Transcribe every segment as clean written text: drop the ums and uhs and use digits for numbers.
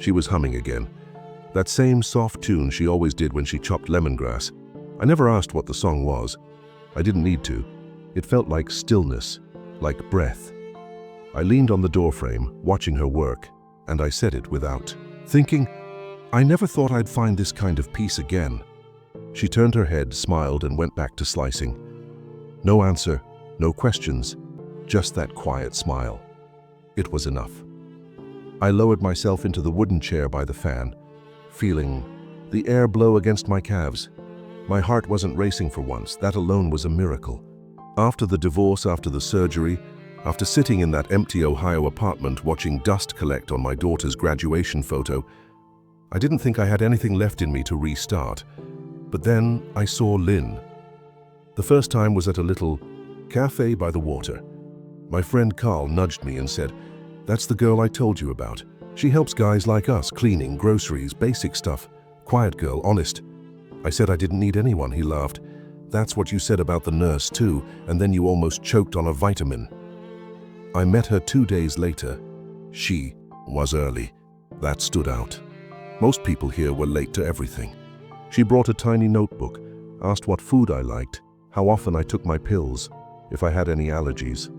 She was humming again. That same soft tune she always did when she chopped lemongrass. I never asked what the song was. I didn't need to. It felt like stillness, like breath. I leaned on the doorframe, watching her work, and I said it without thinking. I never thought I'd find this kind of peace again. She turned her head, smiled, and went back to slicing. No answer, no questions, just that quiet smile. It was enough. I lowered myself into the wooden chair by the fan, feeling the air blow against my calves. My heart wasn't racing for once. That alone was a miracle. After the divorce, after the surgery, after sitting in that empty Ohio apartment watching dust collect on my daughter's graduation photo, I didn't think I had anything left in me to restart. But then I saw Lynn. The first time was at a little cafe by the water. My friend Carl nudged me and said, "That's the girl I told you about. She helps guys like us, cleaning, groceries, basic stuff. Quiet girl, honest." I said I didn't need anyone. He laughed. "That's what you said about the nurse too, and then you almost choked on a vitamin." I met her 2 days later. She was early. That stood out. Most people here were late to everything. She brought a tiny notebook, asked what food I liked, how often I took my pills, if I had any allergies.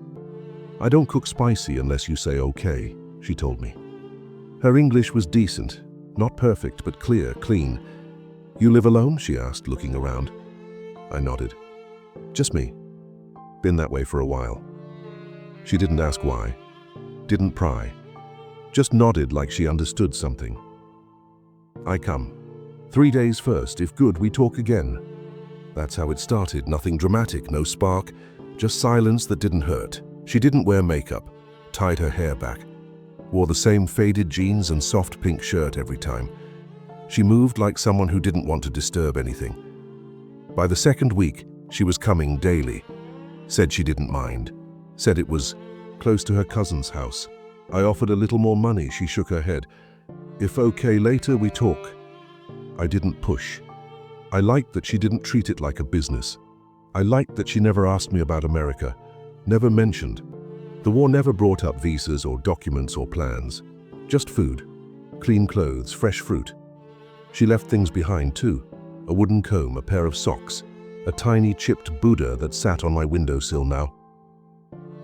"I don't cook spicy unless you say okay," she told me. Her English was decent, not perfect, but clear, clean. "You live alone?" she asked, looking around. I nodded. "Just me. Been that way for a while." She didn't ask why, didn't pry, just nodded like she understood something. "I come. 3 days first. If good, we talk again." That's how it started. Nothing dramatic, no spark, just silence that didn't hurt. She didn't wear makeup, tied her hair back, wore the same faded jeans and soft pink shirt every time. She moved like someone who didn't want to disturb anything. By the second week, she was coming daily. Said she didn't mind. Said it was close to her cousin's house. I offered a little more money. She shook her head. "If okay later, we talk." I didn't push. I liked that she didn't treat it like a business. I liked that she never asked me about America, never mentioned. The war never brought up visas or documents or plans. Just food, clean clothes, fresh fruit. She left things behind too. A wooden comb, a pair of socks, a tiny chipped Buddha that sat on my windowsill now.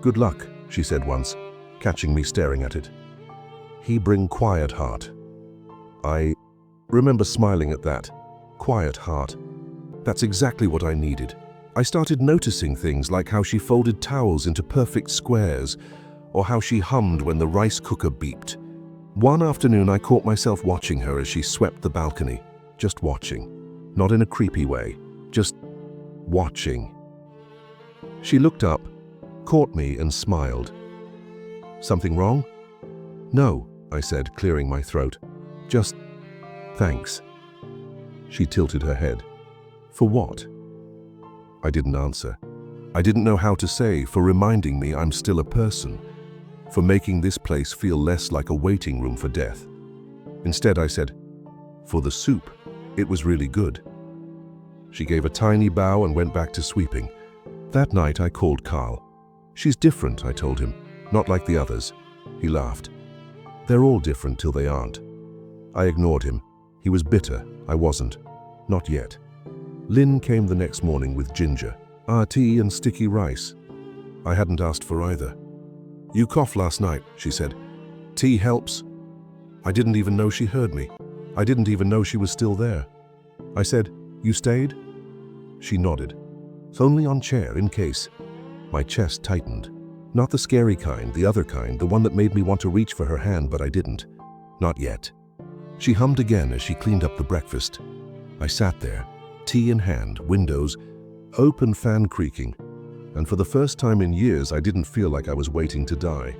"Good luck," she said once, catching me staring at it. "He bring quiet heart." I remember smiling at that. Quiet heart. That's exactly what I needed. I started noticing things like how she folded towels into perfect squares, or how she hummed when the rice cooker beeped. One afternoon I caught myself watching her as she swept the balcony. Just watching. Not in a creepy way. Just watching. She looked up, caught me and smiled. "Something wrong?" "No," I said, clearing my throat. "Just thanks." She tilted her head. "For what?" I didn't answer. I didn't know how to say, for reminding me I'm still a person, for making this place feel less like a waiting room for death. Instead I said, "For the soup. It was really good." She gave a tiny bow and went back to sweeping. That night I called Carl. "She's different," I told him. "Not like the others." He laughed. "They're all different till they aren't." I ignored him. He was bitter. I wasn't. Not yet. Lynn came the next morning with ginger, tea and sticky rice. I hadn't asked for either. "You coughed last night," she said. "Tea helps." I didn't even know she heard me. I didn't even know she was still there. I said, "You stayed?" She nodded. "It's only on chair, in case." My chest tightened. Not the scary kind, the other kind, the one that made me want to reach for her hand, but I didn't. Not yet. She hummed again as she cleaned up the breakfast. I sat there, tea in hand, windows, open fan creaking, and for the first time in years I didn't feel like I was waiting to die.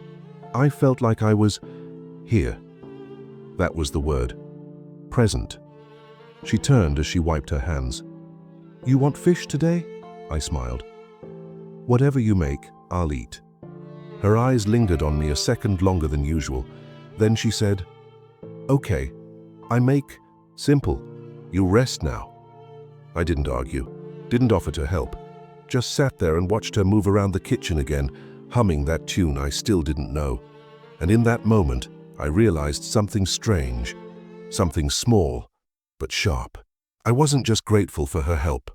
I felt like I was here. That was the word. Present. She turned as she wiped her hands. "You want fish today?" I smiled. "Whatever you make, I'll eat." Her eyes lingered on me a second longer than usual. Then she said, "Okay, I make simple. You rest now." I didn't argue, didn't offer to help. Just sat there and watched her move around the kitchen again, humming that tune I still didn't know. And in that moment, I realized something strange, something small, but sharp. I wasn't just grateful for her help.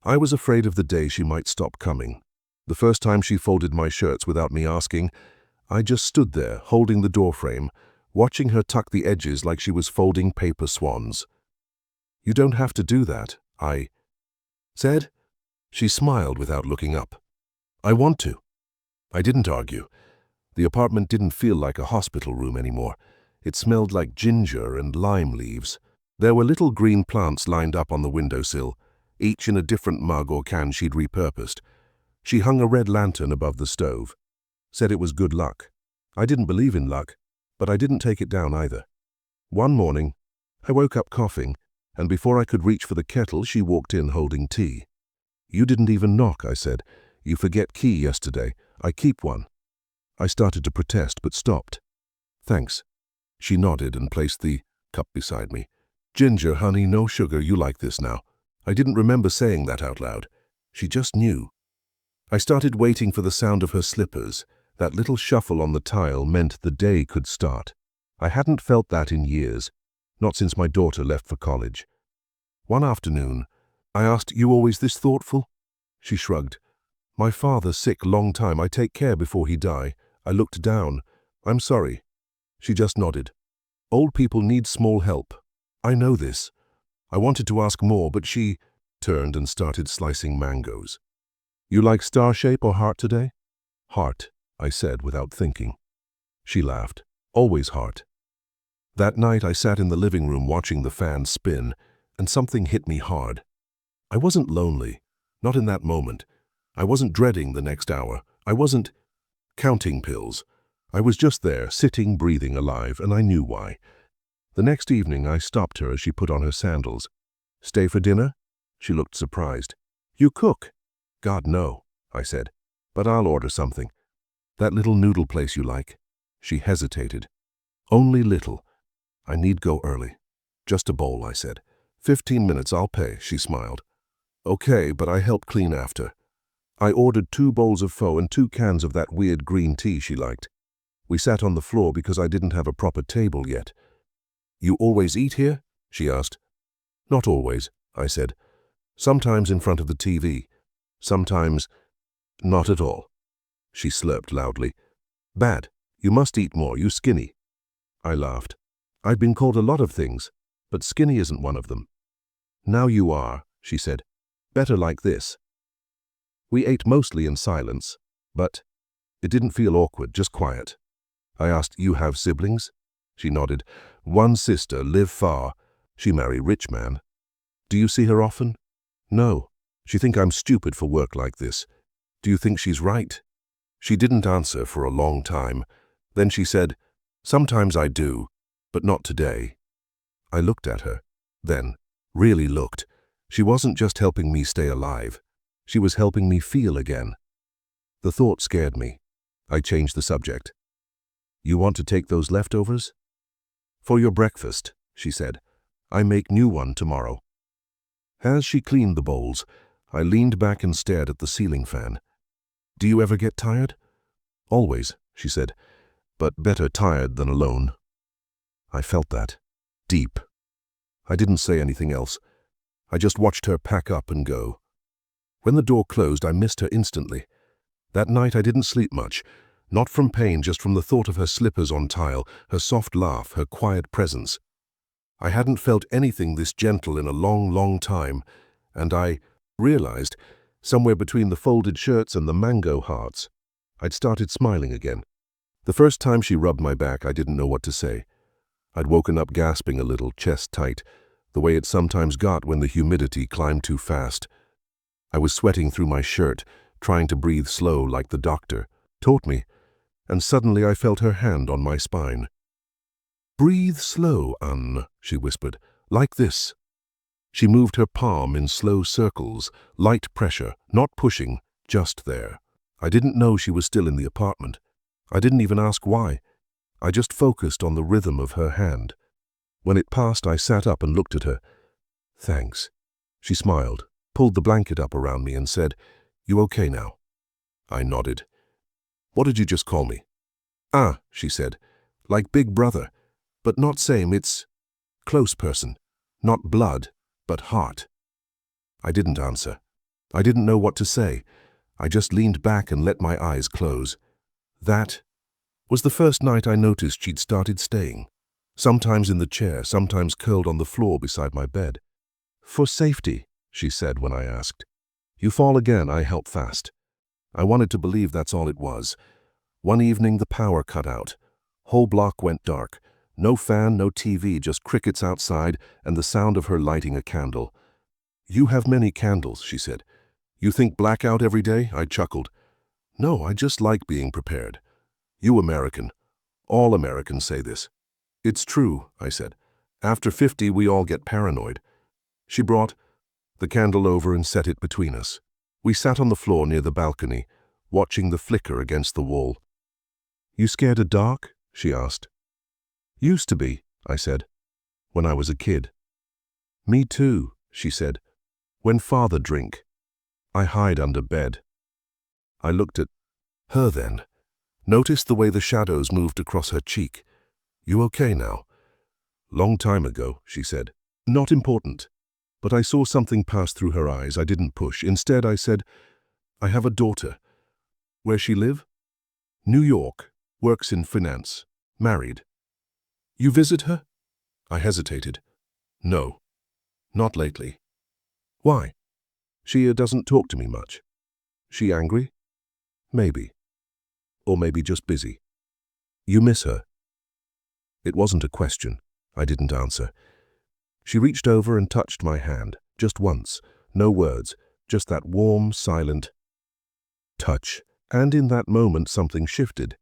I was afraid of the day she might stop coming. The first time she folded my shirts without me asking, I just stood there, holding the doorframe, watching her tuck the edges like she was folding paper swans. "You don't have to do that," I said. She smiled without looking up. "I want to." I didn't argue. The apartment didn't feel like a hospital room anymore. It smelled like ginger and lime leaves. There were little green plants lined up on the windowsill, each in a different mug or can she'd repurposed. She hung a red lantern above the stove, said it was good luck. I didn't believe in luck, but I didn't take it down either. One morning, I woke up coughing, and before I could reach for the kettle, she walked in holding tea. "You didn't even knock," I said. "You forget key yesterday. I keep one." I started to protest, but stopped. "Thanks." She nodded and placed the cup beside me. "Ginger, honey, no sugar, you like this now." I didn't remember saying that out loud. She just knew. I started waiting for the sound of her slippers. That little shuffle on the tile meant the day could start. I hadn't felt that in years, not since my daughter left for college. One afternoon, I asked, "You always this thoughtful?" She shrugged. "My father's sick long time. I take care before he die." I looked down. "I'm sorry." She just nodded. "Old people need small help. I know this." I wanted to ask more, but she turned and started slicing mangoes. "You like star shape or heart today?" "Heart," I said without thinking. She laughed. "Always heart." That night I sat in the living room watching the fan spin, and something hit me hard. I wasn't lonely, not in that moment. I wasn't dreading the next hour. I wasn't counting pills. I was just there, sitting, breathing, alive, and I knew why. The next evening I stopped her as she put on her sandals. "Stay for dinner?" She looked surprised. "You cook?" "God, no," I said. "But I'll order something." "That little noodle place you like?" She hesitated. "Only little. I need go early." "Just a bowl," I said. 15 minutes, I'll pay," she smiled. "Okay, but I help clean after." I ordered 2 bowls of pho and 2 cans of that weird green tea she liked. We sat on the floor because I didn't have a proper table yet. "You always eat here?" she asked. "Not always," I said. "Sometimes in front of the TV. Sometimes not at all." She slurped loudly. "Bad. You must eat more. You skinny." I laughed. "I've been called a lot of things, but skinny isn't one of them." "Now you are," she said. "Better like this." We ate mostly in silence, but it didn't feel awkward, just quiet. I asked, "You have siblings?" She nodded. "One sister, live far. She marry rich man." "Do you see her often?" "No. She think I'm stupid for work like this." "Do you think she's right?" She didn't answer for a long time. Then she said, "Sometimes I do, but not today." I looked at her, then really looked. She wasn't just helping me stay alive. She was helping me feel again. The thought scared me. I changed the subject. "You want to take those leftovers?" "For your breakfast," she said. "I make new one tomorrow." As she cleaned the bowls, I leaned back and stared at the ceiling fan. "Do you ever get tired?" "Always," she said, "but better tired than alone." I felt that. Deep. I didn't say anything else. I just watched her pack up and go. When the door closed, I missed her instantly. That night I didn't sleep much. Not from pain, just from the thought of her slippers on tile, her soft laugh, her quiet presence. I hadn't felt anything this gentle in a long, long time, and I realized, somewhere between the folded shirts and the mango hearts, I'd started smiling again. The first time she rubbed my back, I didn't know what to say. I'd woken up gasping a little, chest tight, the way it sometimes got when the humidity climbed too fast. I was sweating through my shirt, trying to breathe slow like the doctor taught me, and suddenly I felt her hand on my spine. "Breathe slow, Anne," she whispered, "like this." She moved her palm in slow circles, light pressure, not pushing, just there. I didn't know she was still in the apartment. I didn't even ask why. I just focused on the rhythm of her hand. When it passed, I sat up and looked at her. "Thanks." She smiled, pulled the blanket up around me and said, "You okay now?" I nodded. "What did you just call me?" "Ah," she said, Like big brother, but not same, it's close person. Not blood, but heart. I didn't answer. I didn't know what to say. I just leaned back and let my eyes close. That was the first night I noticed she'd started staying. Sometimes in the chair, sometimes curled on the floor beside my bed. For safety, she said when I asked. You fall again, I help fast. I wanted to believe that's all it was. One evening the power cut out. Whole block went dark. No fan, no TV, just crickets outside and the sound of her lighting a candle. You have many candles, she said. You think blackout every day? I chuckled. No, I just like being prepared. You American. All Americans say this. It's true, I said. After 50, we all get paranoid. She brought the candle over and set it between us. We sat on the floor near the balcony, watching the flicker against the wall. You scared of dark? She asked. Used to be, I said, when I was a kid. Me too, she said. When father drink, I hide under bed. I looked at her then, noticed the way the shadows moved across her cheek. You okay now? Long time ago, she said. Not important. But I saw something pass through her eyes. I didn't push. Instead, I said, I have a daughter. Where she live? New York. Works in finance. Married. You visit her? I hesitated. No. Not lately. Why? She doesn't talk to me much. She angry? Maybe. Or maybe just busy. You miss her? It wasn't a question. I didn't answer. She reached over and touched my hand, just once, no words, just that warm, silent touch. And in that moment something shifted.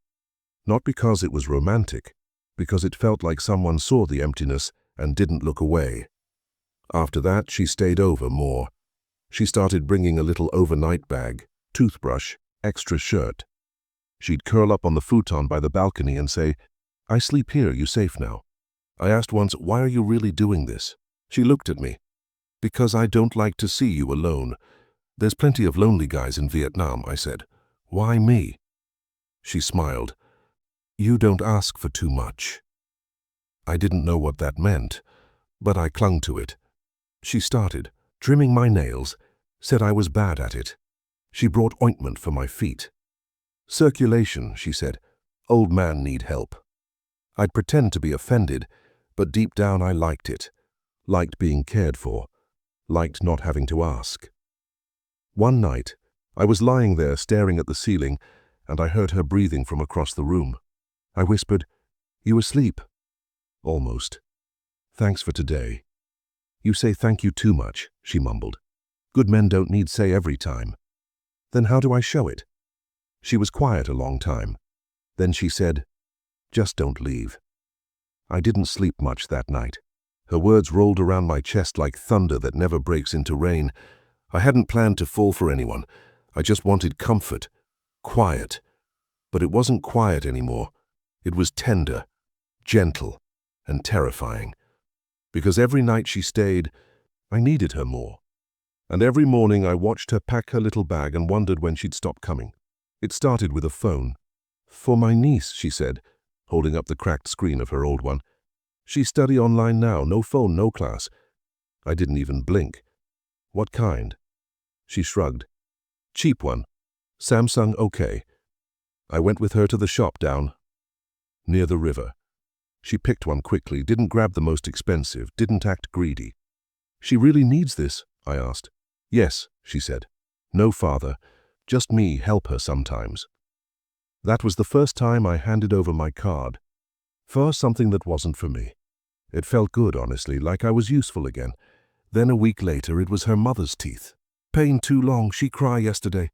Not because it was romantic, because it felt like someone saw the emptiness and didn't look away. After that, she stayed over more. She started bringing a little overnight bag, toothbrush, extra shirt. She'd curl up on the futon by the balcony and say, I sleep here, you safe now. I asked once, why are you really doing this? She looked at me. Because I don't like to see you alone. There's plenty of lonely guys in Vietnam, I said. Why me? She smiled. You don't ask for too much. I didn't know what that meant, but I clung to it. She started, trimming my nails, said I was bad at it. She brought ointment for my feet. Circulation, she said. Old man need help. I'd pretend to be offended, but deep down I liked it. Liked being cared for. Liked not having to ask. One night, I was lying there staring at the ceiling, and I heard her breathing from across the room. I whispered, You asleep? Almost. Thanks for today. You say thank you too much, she mumbled. Good men don't need say every time. Then how do I show it? She was quiet a long time. Then she said, Just don't leave. I didn't sleep much that night. Her words rolled around my chest like thunder that never breaks into rain. I hadn't planned to fall for anyone. I just wanted comfort. Quiet. But it wasn't quiet anymore. It was tender, gentle, and terrifying. Because every night she stayed, I needed her more. And every morning I watched her pack her little bag and wondered when she'd stop coming. It started with a phone. For my niece, she said, holding up the cracked screen of her old one. She study online now, no phone, no class. I didn't even blink. What kind? She shrugged. Cheap one. Samsung, okay. I went with her to the shop down near the river. She picked one quickly, didn't grab the most expensive, didn't act greedy. She really needs this? I asked. Yes, she said. No father, just me help her sometimes. That was the first time I handed over my card. For something that wasn't for me. It felt good, honestly, like I was useful again. Then a week later, it was her mother's teeth. Pain too long, she cried yesterday.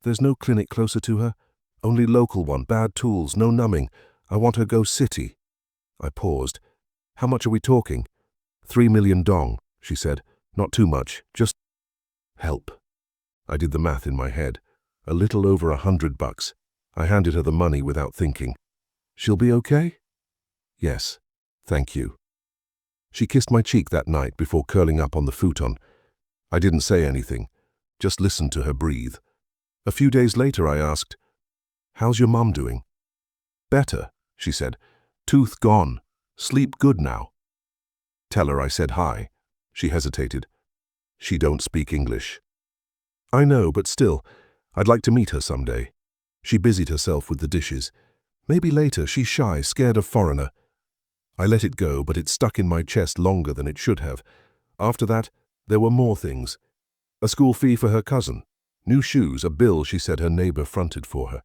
There's no clinic closer to her. Only local one, bad tools, no numbing. I want her go city. I paused. How much are we talking? 3 million dong, she said. Not too much, just help. I did the math in my head. A little over $100. I handed her the money without thinking. She'll be okay? Yes, thank you. She kissed my cheek that night before curling up on the futon. I didn't say anything, just listened to her breathe. A few days later I asked, How's your mum doing? Better, she said. Tooth gone. Sleep good now. Tell her I said hi. She hesitated. She don't speak English. I know, but still, I'd like to meet her someday. She busied herself with the dishes. Maybe later, she's shy, scared of foreigner. I let it go, but it stuck in my chest longer than it should have. After that, there were more things. A school fee for her cousin. New shoes, a bill she said her neighbor fronted for her.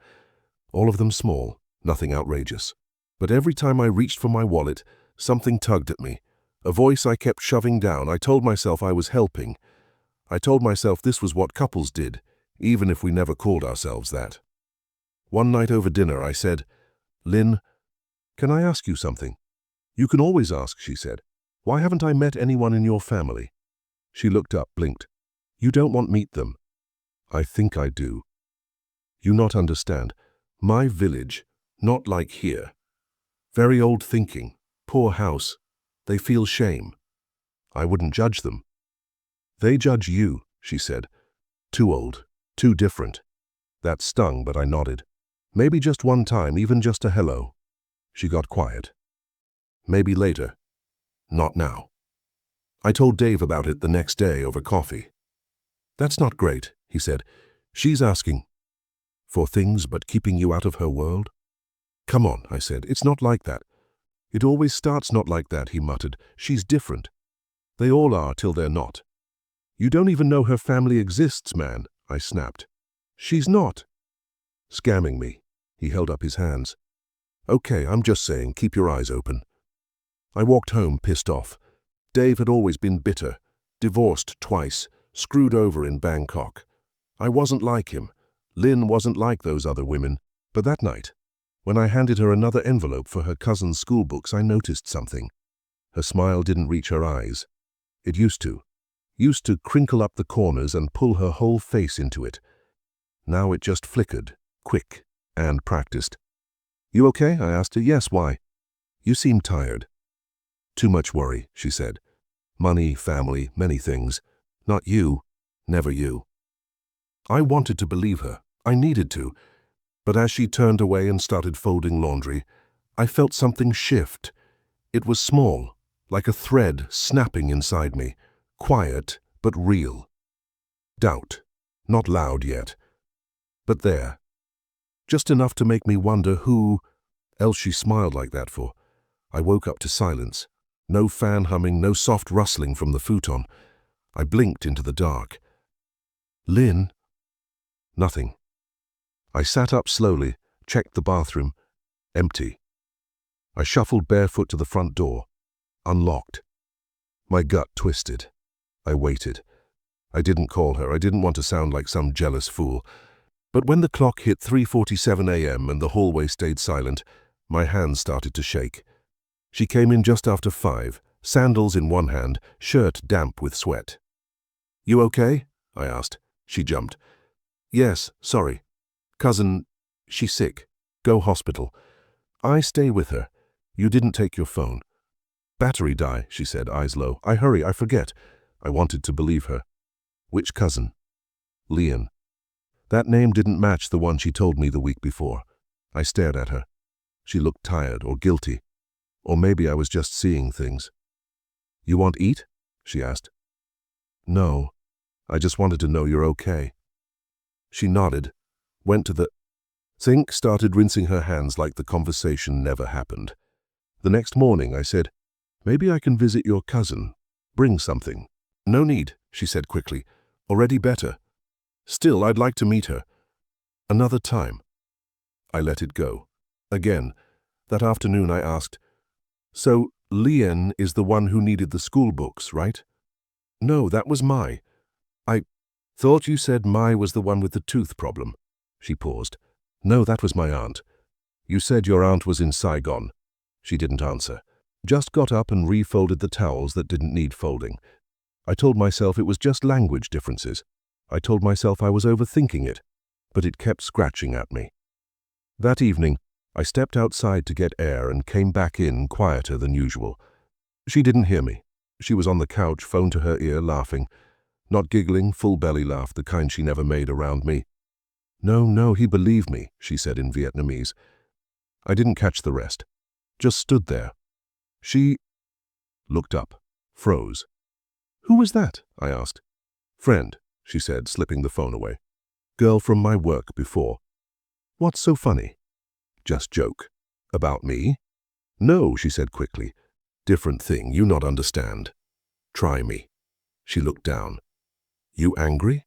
All of them small, nothing outrageous. But every time I reached for my wallet, something tugged at me. A voice I kept shoving down. I told myself I was helping. I told myself this was what couples did, even if we never called ourselves that. One night over dinner, I said, "Lynn, can I ask you something?" "You can always ask," she said. "Why haven't I met anyone in your family?" She looked up, blinked. "You don't want meet them?" "I think I do. You not understand. My village, not like here. Very old thinking, poor house. They feel shame. I wouldn't judge them." "They judge you," she said. "Too old, too different." That stung, but I nodded. "Maybe just one time, even just a hello." She got quiet. "Maybe later. Not now." I told Dave about it the next day over coffee. "That's not great," he said. "She's asking for things but keeping you out of her world." "Come on," I said. "It's not like that." "It always starts not like that," he muttered. "She's different. They all are till they're not." "You don't even know her family exists, man," I snapped. "She's not." "Scamming me." He held up his hands. "Okay, I'm just saying, keep your eyes open." I walked home pissed off. Dave had always been bitter, divorced twice, screwed over in Bangkok. I wasn't like him. Lynn wasn't like those other women. But that night, when I handed her another envelope for her cousin's school books, I noticed something. Her smile didn't reach her eyes. It used to crinkle up the corners and pull her whole face into it. Now it just flickered, quick and practiced. "You okay?" I asked her. "Yes, why?" "You seem tired." "Too much worry," she said. "Money, family, many things. Not you. Never you." I wanted to believe her. I needed to. But as she turned away and started folding laundry, I felt something shift. It was small, like a thread snapping inside me. Quiet, but real. Doubt. Not loud yet. But there. Just enough to make me wonder who else she smiled like that for. I woke up to silence. No fan humming, no soft rustling from the futon. I blinked into the dark. "Lynn?" Nothing. I sat up slowly, checked the bathroom. Empty. I shuffled barefoot to the front door. Unlocked. My gut twisted. I waited. I didn't call her. I didn't want to sound like some jealous fool. But when the clock hit 3:47 a.m. and the hallway stayed silent, my hands started to shake. She came in just after 5, sandals in one hand, shirt damp with sweat. "You okay?" I asked. She jumped. "Yes, sorry. Cousin, she's sick. Go hospital." "I stay with her. You didn't take your phone." "Battery die," she said, eyes low. "I hurry, I forget." I wanted to believe her. "Which cousin?" "Leon." That name didn't match the one she told me the week before. I stared at her. She looked tired or guilty. Or maybe I was just seeing things. "You want eat?" she asked. "No. I just wanted to know you're okay." She nodded, went to the sink, started rinsing her hands like the conversation never happened. The next morning I said, "Maybe I can visit your cousin. Bring something." "No need," she said quickly. "Already better. Still, I'd like to meet her. Another time." I let it go. Again, that afternoon I asked, "So, Leon is the one who needed the school books, right?" "No, that was Mai. I thought you said Mai was the one with the tooth problem." She paused. "No, that was my aunt. You said your aunt was in Saigon." She didn't answer. Just got up and refolded the towels that didn't need folding. I told myself it was just language differences. I told myself I was overthinking it, but it kept scratching at me. That evening, I stepped outside to get air and came back in quieter than usual. She didn't hear me. She was on the couch, phone to her ear, laughing. Not giggling, full belly laugh, the kind she never made around me. "No, no, he believed me," she said in Vietnamese. I didn't catch the rest. just stood there. She looked up, froze. "Who was that?" I asked. "Friend," she said, slipping the phone away. "Girl from my work before." "What's so funny?" "Just joke." "About me?" "No," she said quickly. "Different thing, you not understand. Try me." She looked down. "You angry?"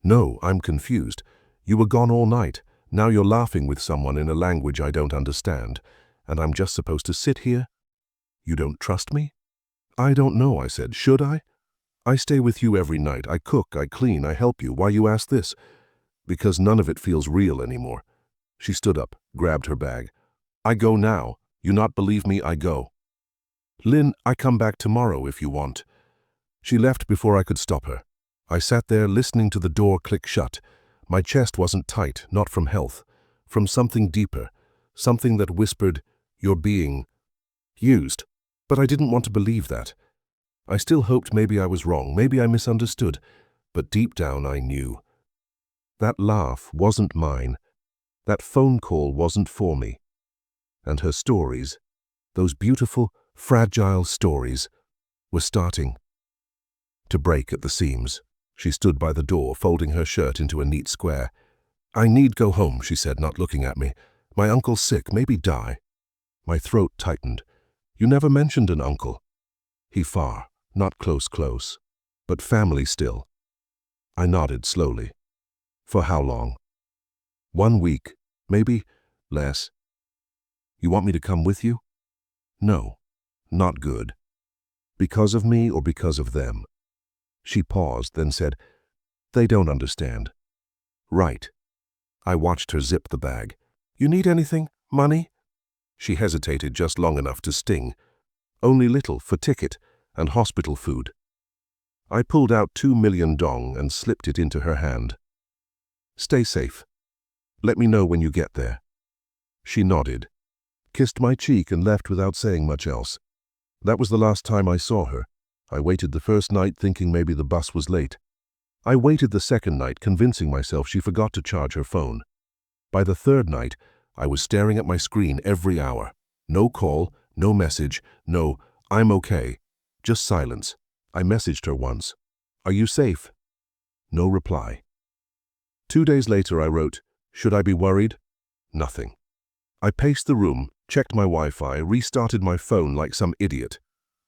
"No, I'm confused. You were gone all night. Now you're laughing with someone in a language I don't understand. And I'm just supposed to sit here? You don't trust me?" "I don't know," I said. "Should I? I stay with you every night. I cook, I clean, I help you. Why you ask this?" "Because none of it feels real anymore." She stood up, grabbed her bag. "I go now. You not believe me, I go." "Lynn, I come back tomorrow if you want." She left before I could stop her. I sat there listening to the door click shut. My chest wasn't tight, not from health, from something deeper, something that whispered, "You're being used." But I didn't want to believe that. I still hoped maybe I was wrong, maybe I misunderstood, but deep down I knew. That laugh wasn't mine. That phone call wasn't for me. And her stories, those beautiful, fragile stories, were starting to break at the seams. She stood by the door, folding her shirt into a neat square. "I need go home," she said, not looking at me. "My uncle's sick, maybe die." My throat tightened. "You never mentioned an uncle." "He far, not close, but family still." I nodded slowly. "For how long?" "1 week, maybe less." "You want me to come with you?" "No, not good." "Because of me or because of them?" She paused, then said, "They don't understand." "Right." I watched her zip the bag. "You need anything? Money?" She hesitated just long enough to sting. "Only little, for ticket and hospital food." I pulled out 2 million dong and slipped it into her hand. "Stay safe. Let me know when you get there." She nodded, kissed my cheek and left without saying much else. That was the last time I saw her. I waited the first night thinking maybe the bus was late. I waited the second night convincing myself she forgot to charge her phone. By the third night, I was staring at my screen every hour. No call, no message, no, "I'm okay." Just silence. I messaged her once. "Are you safe?" No reply. 2 days later I wrote, "Should I be worried?" Nothing. I paced the room, checked my Wi-Fi, restarted my phone like some idiot.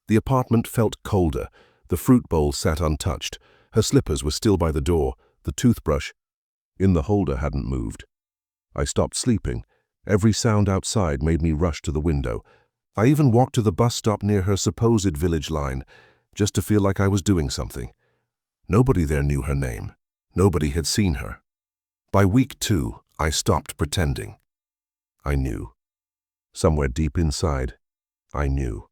The apartment felt colder. The fruit bowl sat untouched. Her slippers were still by the door. The toothbrush in the holder hadn't moved. I stopped sleeping. Every sound outside made me rush to the window. I even walked to the bus stop near her supposed village line, just to feel like I was doing something. Nobody there knew her name. Nobody had seen her. By week 2, I stopped pretending. I knew. Somewhere deep inside, I knew.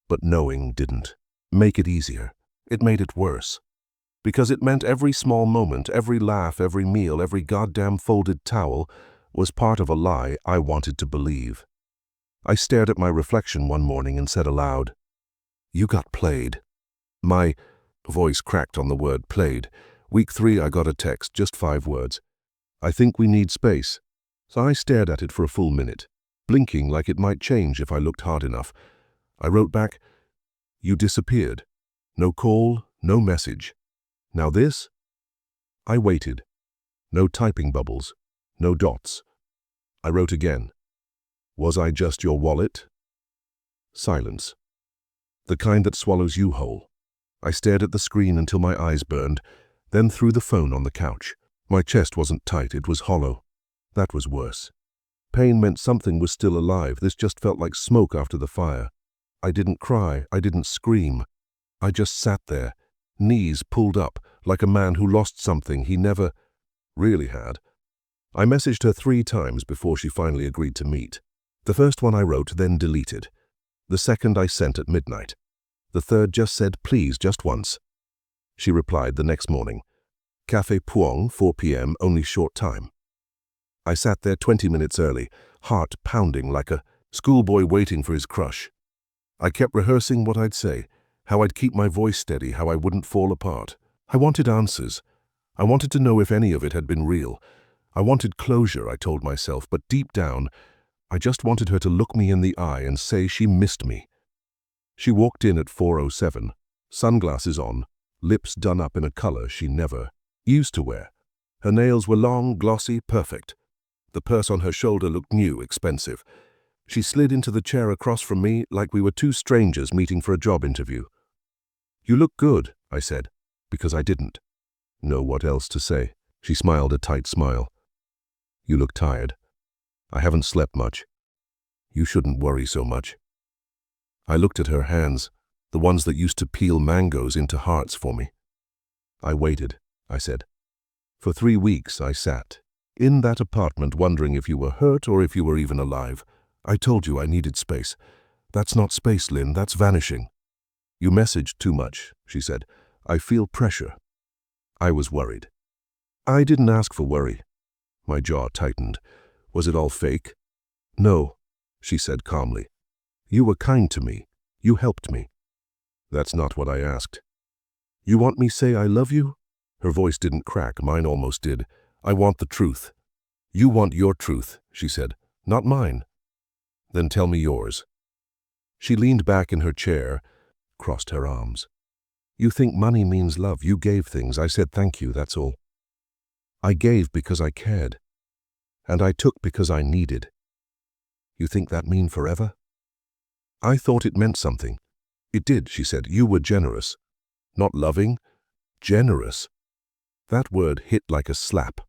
But knowing didn't make it easier. It made it worse. Because it meant every small moment, every laugh, every meal, every goddamn folded towel was part of a lie I wanted to believe. I stared at my reflection one morning and said aloud, "You got played." My voice cracked on the word played. Week 3, I got a text, just 5 words. "I think we need space." So I stared at it for a full minute, blinking like it might change if I looked hard enough. I wrote back, "You disappeared. No call, no message. Now this?" I waited. No typing bubbles, no dots. I wrote again. "Was I just your wallet?" Silence. The kind that swallows you whole. I stared at the screen until my eyes burned, then threw the phone on the couch. My chest wasn't tight, it was hollow. That was worse. Pain meant something was still alive. This just felt like smoke after the fire. I didn't cry, I didn't scream. I just sat there, knees pulled up, like a man who lost something he never really had. I messaged her 3 times before she finally agreed to meet. The first one I wrote, then deleted. The second I sent at midnight. The third just said, "Please, just once." She replied the next morning. "Café Puong, 4 p.m., only short time." I sat there 20 minutes early, heart pounding like a schoolboy waiting for his crush. I kept rehearsing what I'd say, how I'd keep my voice steady, how I wouldn't fall apart. I wanted answers. I wanted to know if any of it had been real. I wanted closure, I told myself, but deep down, I just wanted her to look me in the eye and say she missed me. She walked in at 4:07, sunglasses on, lips done up in a color she never used to wear. Her nails were long, glossy, perfect. The purse on her shoulder looked new, expensive. She slid into the chair across from me like we were two strangers meeting for a job interview. "You look good," I said, because I didn't know what else to say. She smiled a tight smile. "You look tired. I haven't slept much. You shouldn't worry so much." I looked at her hands, the ones that used to peel mangoes into hearts for me. "I waited," I said. "For 3 weeks I sat in that apartment wondering if you were hurt or if you were even alive. I told you I needed space. That's not space, Lynn, that's vanishing." "You messaged too much," she said. "I feel pressure." I was worried. "I didn't ask for worry." My jaw tightened. "Was it all fake?" "No," she said calmly. "You were kind to me. You helped me." "That's not what I asked." "You want me say I love you?" Her voice didn't crack, mine almost did. "I want the truth." "You want your truth," she said, "not mine." "Then tell me yours." She leaned back in her chair, crossed her arms. "You think money means love. You gave things. I said thank you, that's all. I gave because I cared. And I took because I needed. You think that mean forever?" I thought it meant something. "It did," she said. "You were generous. Not loving, generous." That word hit like a slap.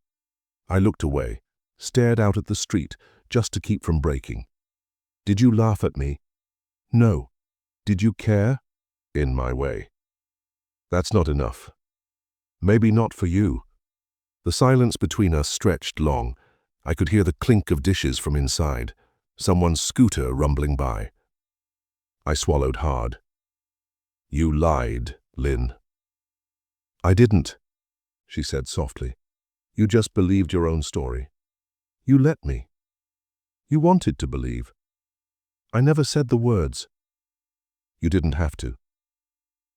I looked away, stared out at the street, just to keep from breaking. "Did you laugh at me?" "No." "Did you care?" "In my way." "That's not enough." "Maybe not for you." The silence between us stretched long. I could hear the clink of dishes from inside, someone's scooter rumbling by. I swallowed hard. "You lied, Lynn." "I didn't," she said softly. "You just believed your own story. You let me. You wanted to believe. I never said the words." "You didn't have to."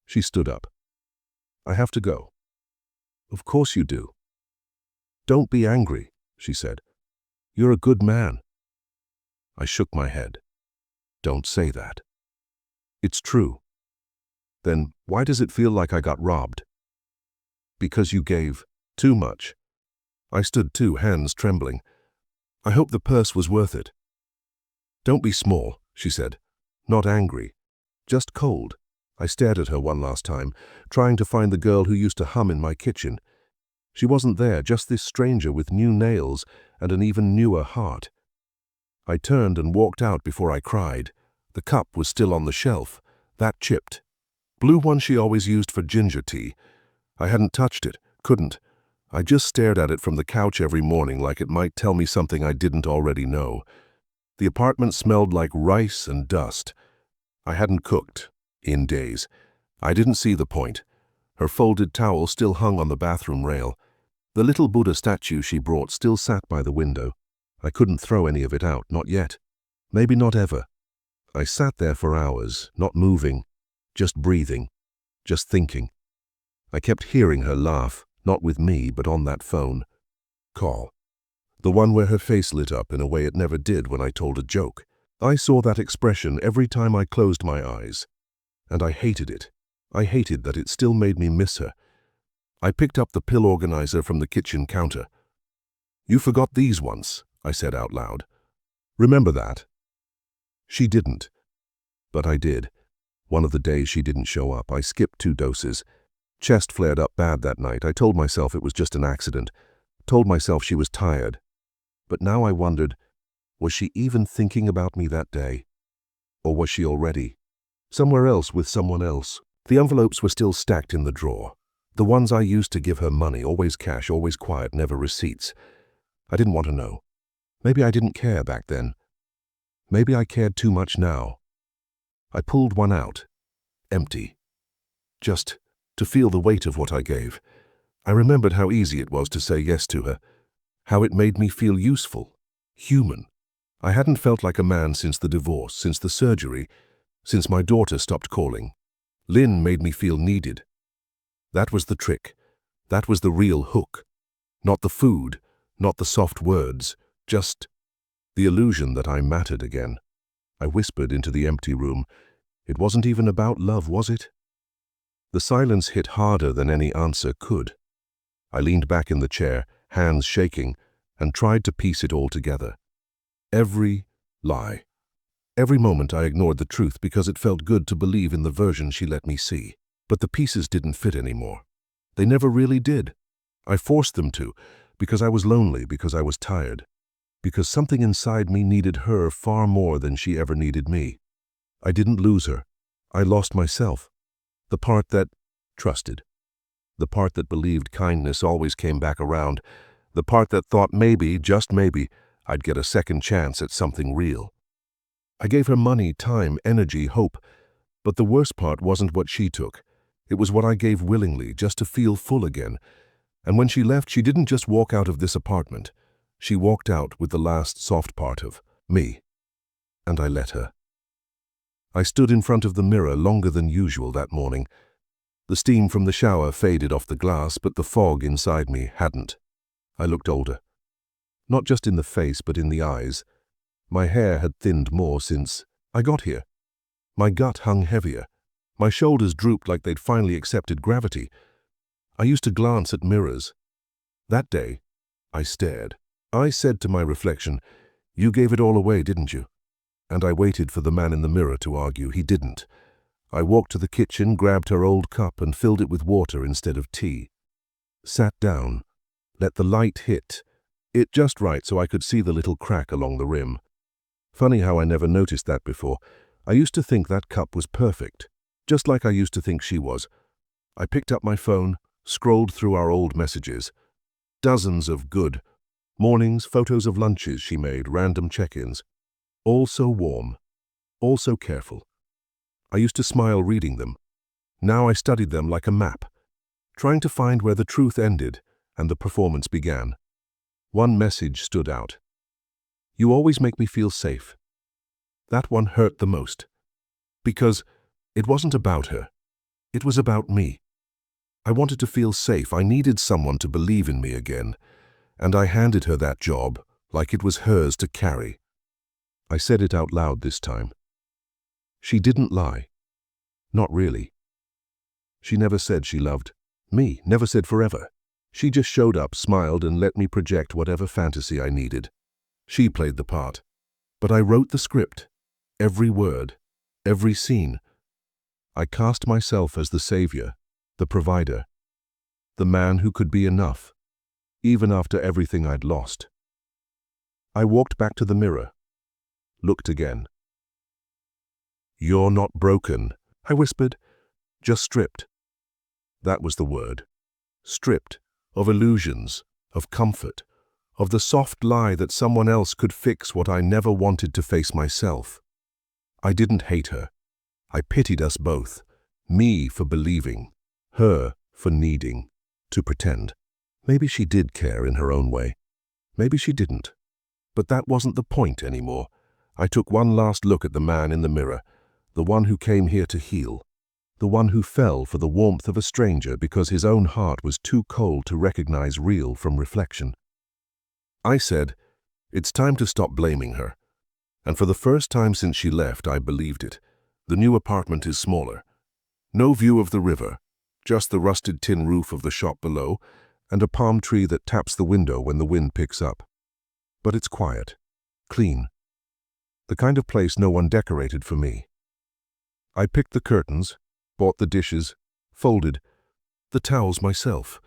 She stood up. "I have to go." "Of course you do." "Don't be angry," she said. "You're a good man." I shook my head. "Don't say that." "It's true." "Then why does it feel like I got robbed?" "Because you gave too much." I stood too, hands trembling. "I hope the purse was worth it." "Don't be small," she said. Not angry, just cold. I stared at her one last time, trying to find the girl who used to hum in my kitchen. She wasn't there, just this stranger with new nails and an even newer heart. I turned and walked out before I cried. The cup was still on the shelf, that chipped. Blue one she always used for ginger tea. I hadn't touched it, couldn't. I just stared at it from the couch every morning like it might tell me something I didn't already know. The apartment smelled like rice and dust. I hadn't cooked in days. I didn't see the point. Her folded towel still hung on the bathroom rail. The little Buddha statue she brought still sat by the window. I couldn't throw any of it out, not yet. Maybe not ever. I sat there for hours, not moving, just breathing, just thinking. I kept hearing her laugh, not with me, but on that phone call. The one where her face lit up in a way it never did when I told a joke. I saw that expression every time I closed my eyes. And I hated it. I hated that it still made me miss her. I picked up the pill organizer from the kitchen counter. "You forgot these once," I said out loud. "Remember that?" She didn't. But I did. One of the days she didn't show up, I skipped 2 doses. Chest flared up bad that night. I told myself it was just an accident. Told myself she was tired. But now I wondered, was she even thinking about me that day? Or was she already somewhere else with someone else? The envelopes were still stacked in the drawer. The ones I used to give her money, always cash, always quiet, never receipts. I didn't want to know. Maybe I didn't care back then. Maybe I cared too much now. I pulled one out, empty. Just to feel the weight of what I gave. I remembered how easy it was to say yes to her, how it made me feel useful, human. I hadn't felt like a man since the divorce, since the surgery, since my daughter stopped calling. Lynn made me feel needed. That was the trick. That was the real hook. Not the food, not the soft words, just The illusion that I mattered again. I whispered into the empty room. It wasn't even about love, was it? The silence hit harder than any answer could. I leaned back in the chair, hands shaking, and tried to piece it all together. Every lie. Every moment I ignored the truth because it felt good to believe in the version she let me see. But the pieces didn't fit anymore. They never really did. I forced them to, because I was lonely, because I was tired, because something inside me needed her far more than she ever needed me. I didn't lose her. I lost myself. The part that trusted. The part that believed kindness always came back around. The part that thought maybe, just maybe, I'd get a second chance at something real. I gave her money, time, energy, hope. But the worst part wasn't what she took. It was what I gave willingly, just to feel full again. And when she left, she didn't just walk out of this apartment. She walked out with the last soft part of me. And I let her. I stood in front of the mirror longer than usual that morning. The steam from the shower faded off the glass, but the fog inside me hadn't. I looked older. Not just in the face, but in the eyes. My hair had thinned more since I got here. My gut hung heavier. My shoulders drooped like they'd finally accepted gravity. I used to glance at mirrors. That day, I stared. I said to my reflection, "You gave it all away, didn't you?" And I waited for the man in the mirror to argue. He didn't. I walked to the kitchen, grabbed her old cup and filled it with water instead of tea. Sat down, let the light hit it just right so I could see the little crack along the rim. Funny how I never noticed that before. I used to think that cup was perfect, just like I used to think she was. I picked up my phone, scrolled through our old messages. Dozens of good mornings, photos of lunches she made, random check-ins. All so warm, all so careful. I used to smile reading them. Now I studied them like a map, trying to find where the truth ended and the performance began. One message stood out. "You always make me feel safe." That one hurt the most, because it wasn't about her. It was about me. I wanted to feel safe. I needed someone to believe in me again, and I handed her that job like it was hers to carry. I said it out loud this time. She didn't lie. Not really. She never said she loved me, never said forever. She just showed up, smiled, and let me project whatever fantasy I needed. She played the part. But I wrote the script. Every word, every scene. I cast myself as the savior, the provider, the man who could be enough, even after everything I'd lost. I walked back to the mirror, looked again. "You're not broken," I whispered, "just stripped." That was the word. Stripped of illusions, of comfort, of the soft lie that someone else could fix what I never wanted to face myself. I didn't hate her. I pitied us both, me for believing, her for needing to pretend. Maybe she did care in her own way. Maybe she didn't. But that wasn't the point anymore. I took one last look at the man in the mirror, the one who came here to heal, the one who fell for the warmth of a stranger because his own heart was too cold to recognize real from reflection. I said, "It's time to stop blaming her." And for the first time since she left, I believed it. The new apartment is smaller. No view of the river, just the rusted tin roof of the shop below, and a palm tree that taps the window when the wind picks up. But it's quiet, clean. The kind of place no one decorated for me. I picked the curtains, bought the dishes, folded the towels myself.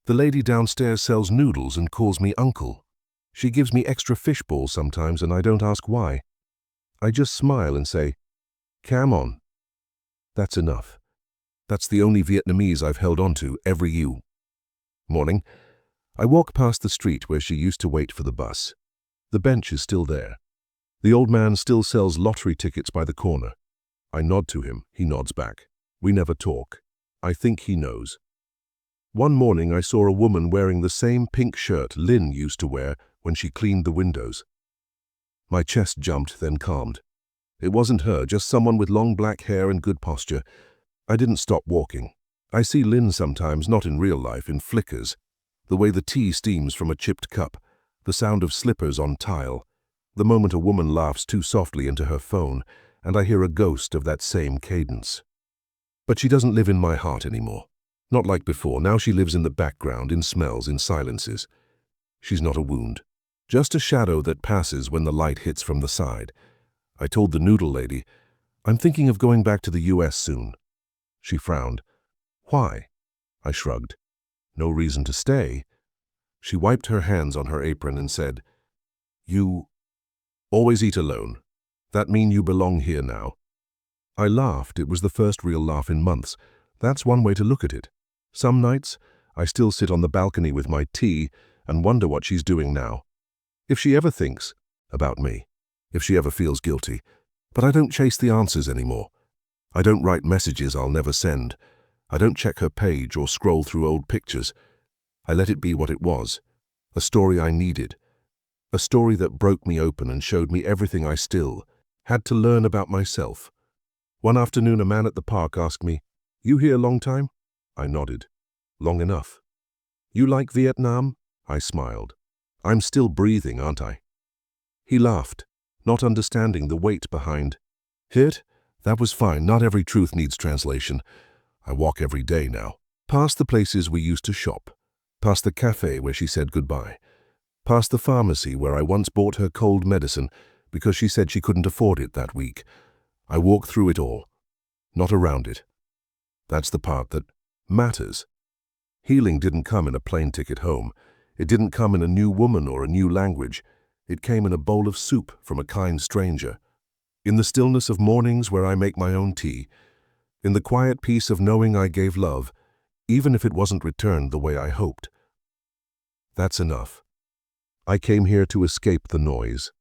The lady downstairs sells noodles and calls me uncle. She gives me extra fish balls sometimes and I don't ask why. I just smile and say, "Come on." That's enough. That's the only Vietnamese I've held on to every morning. I walk past the street where she used to wait for the bus. The bench is still there. The old man still sells lottery tickets by the corner. I nod to him, he nods back. We never talk. I think he knows. One morning I saw a woman wearing the same pink shirt Lynn used to wear when she cleaned the windows. My chest jumped, then calmed. It wasn't her, just someone with long black hair and good posture. I didn't stop walking. I see Lynn sometimes, not in real life, in flickers. The way the tea steams from a chipped cup, the sound of slippers on tile. The moment a woman laughs too softly into her phone, and I hear a ghost of that same cadence. But she doesn't live in my heart anymore. Not like before. Now she lives in the background, in smells, in silences. She's not a wound, just a shadow that passes when the light hits from the side. I told the noodle lady, I'm thinking of going back to the US soon. She frowned. Why? I shrugged. No reason to stay. She wiped her hands on her apron and said, You always eat alone. That mean you belong here now? I laughed. It was the first real laugh in months. That's one way to look at it. Some nights, I still sit on the balcony with my tea and wonder what she's doing now. If she ever thinks about me, if she ever feels guilty. But I don't chase the answers anymore. I don't write messages I'll never send. I don't check her page or scroll through old pictures. I let it be what it was, a story I needed, a story that broke me open and showed me everything I still had to learn about myself. One afternoon, a man at the park asked me, You here long time? I nodded. Long enough. You like Vietnam? I smiled. I'm still breathing, aren't I? He laughed, not understanding the weight behind. Hit? That was fine. Not every truth needs translation. I walk every day now. Past the places we used to shop. Past the cafe where she said goodbye. Past the pharmacy where I once bought her cold medicine because she said she couldn't afford it that week. I walk through it all, not around it. That's the part that matters. Healing didn't come in a plane ticket home. It didn't come in a new woman or a new language. It came in a bowl of soup from a kind stranger. In the stillness of mornings where I make my own tea. In the quiet peace of knowing I gave love, even if it wasn't returned the way I hoped. That's enough. I came here to escape the noise,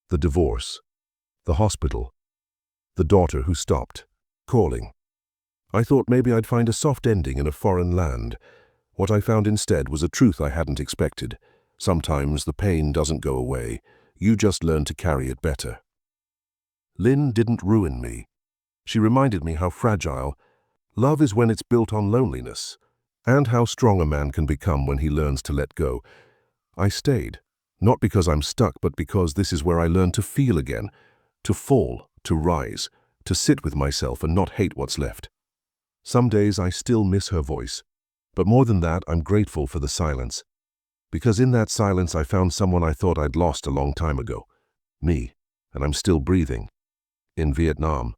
the divorce, the hospital, the daughter who stopped calling. I thought maybe I'd find a soft ending in a foreign land. What I found instead was a truth I hadn't expected. Sometimes the pain doesn't go away. You just learn to carry it better. Lynn didn't ruin me. She reminded me how fragile love is when it's built on loneliness, and how strong a man can become when he learns to let go. I stayed, not because I'm stuck, but because this is where I learn to feel again, to fall, to rise, to sit with myself and not hate what's left. Some days I still miss her voice, but more than that, I'm grateful for the silence. Because in that silence I found someone I thought I'd lost a long time ago. Me, and I'm still breathing. In Vietnam.